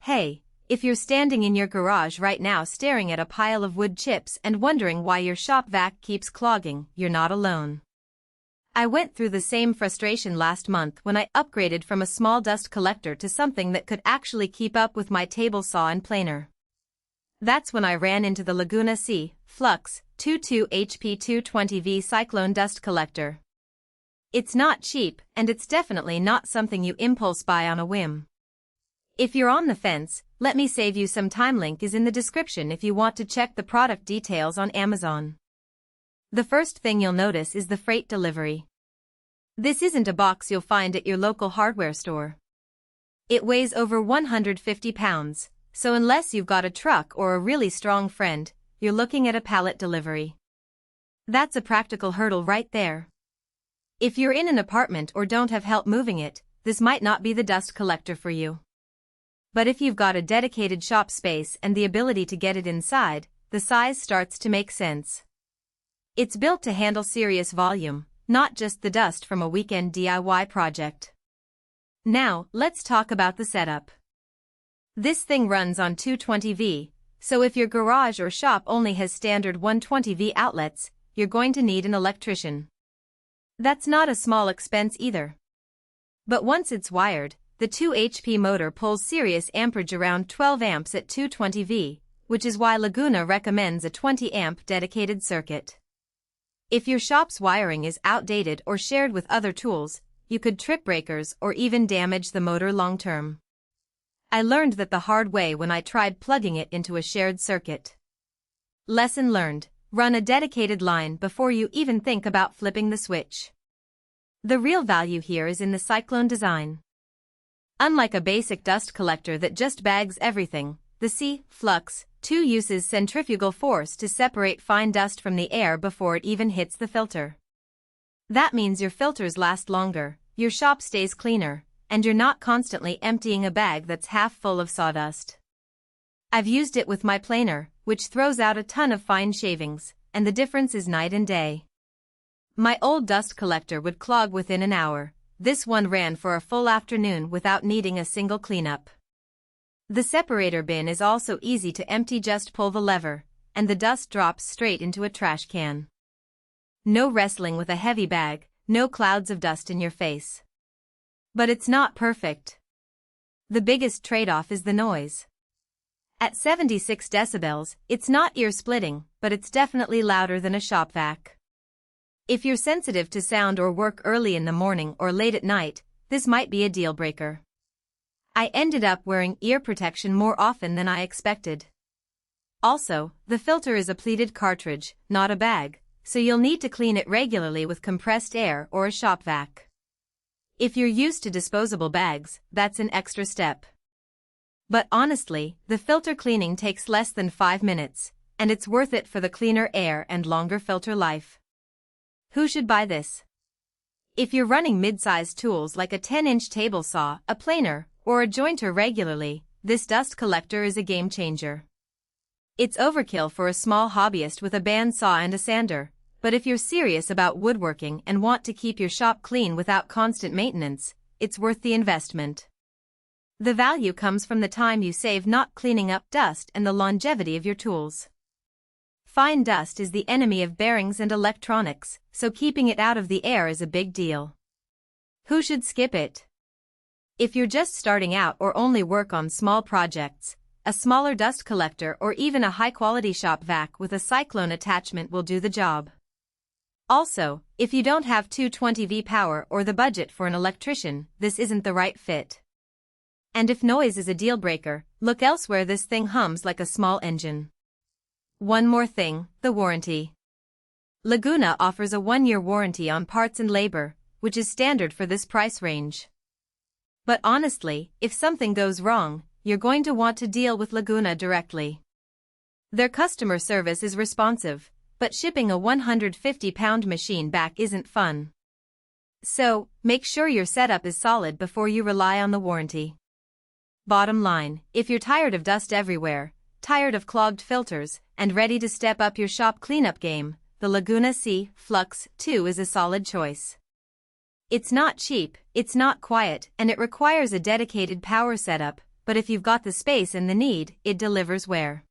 Hey, if you're standing in your garage right now staring at a pile of wood chips and wondering why your shop vac keeps clogging, you're not alone. I went through the same frustration last month when I upgraded from a small dust collector to something that could actually keep up with my table saw and planer. That's when I ran into the Laguna Flux 2HP 220V Cyclone dust collector. It's not cheap, and it's definitely not something you impulse buy on a whim. If you're on the fence, let me save you some time. Link is in the description if you want to check the product details on Amazon. The first thing you'll notice is the freight delivery. This isn't a box you'll find at your local hardware store. It weighs over 150 pounds, so unless you've got a truck or a really strong friend, you're looking at a pallet delivery. That's a practical hurdle right there. If you're in an apartment or don't have help moving it, this might not be the dust collector for you. But if you've got a dedicated shop space and the ability to get it inside, the size starts to make sense. It's built to handle serious volume, not just the dust from a weekend DIY project. Now, let's talk about the setup. This thing runs on 220V, so if your garage or shop only has standard 120V outlets, you're going to need an electrician. That's not a small expense either. But once it's wired, the 2HP motor pulls serious amperage around 12 amps at 220V, which is why Laguna recommends a 20 amp dedicated circuit. If your shop's wiring is outdated or shared with other tools, you could trip breakers or even damage the motor long term. I learned that the hard way when I tried plugging it into a shared circuit. Lesson learned: run a dedicated line before you even think about flipping the switch. The real value here is in the Cyclone design. Unlike a basic dust collector that just bags everything, the Flux 2 uses centrifugal force to separate fine dust from the air before it even hits the filter. That means your filters last longer, your shop stays cleaner, and you're not constantly emptying a bag that's half full of sawdust. I've used it with my planer, which throws out a ton of fine shavings, and the difference is night and day. My old dust collector would clog within an hour. This one ran for a full afternoon without needing a single cleanup. The separator bin is also easy to empty. Just pull the lever, and the dust drops straight into a trash can. No wrestling with a heavy bag, no clouds of dust in your face. But it's not perfect. The biggest trade-off is the noise. At 76 decibels, it's not ear-splitting, but it's definitely louder than a shop vac. If you're sensitive to sound or work early in the morning or late at night, this might be a deal breaker. I ended up wearing ear protection more often than I expected. Also, the filter is a pleated cartridge, not a bag, so you'll need to clean it regularly with compressed air or a shop vac. If you're used to disposable bags, that's an extra step. But honestly, the filter cleaning takes less than 5 minutes, and it's worth it for the cleaner air and longer filter life. Who should buy this? If you're running mid-sized tools like a 10-inch table saw, a planer, or a jointer regularly, this dust collector is a game changer. It's overkill for a small hobbyist with a bandsaw and a sander, but if you're serious about woodworking and want to keep your shop clean without constant maintenance, it's worth the investment. The value comes from the time you save not cleaning up dust and the longevity of your tools. Fine dust is the enemy of bearings and electronics, so keeping it out of the air is a big deal. Who should skip it? If you're just starting out or only work on small projects, a smaller dust collector or even a high-quality shop vac with a Cyclone attachment will do the job. Also, if you don't have 220V power or the budget for an electrician, this isn't the right fit. And if noise is a deal breaker, look elsewhere. This thing hums like a small engine. One more thing, the warranty. Laguna offers a 1-year warranty on parts and labor, which is standard for this price range. But honestly, if something goes wrong, you're going to want to deal with Laguna directly. Their customer service is responsive, but shipping a 150-pound machine back isn't fun. So, make sure your setup is solid before you rely on the warranty. Bottom line, if you're tired of dust everywhere, tired of clogged filters, and ready to step up your shop cleanup game, the Laguna Flux 2 is a solid choice. It's not cheap, it's not quiet, and it requires a dedicated power setup, but if you've got the space and the need, it delivers where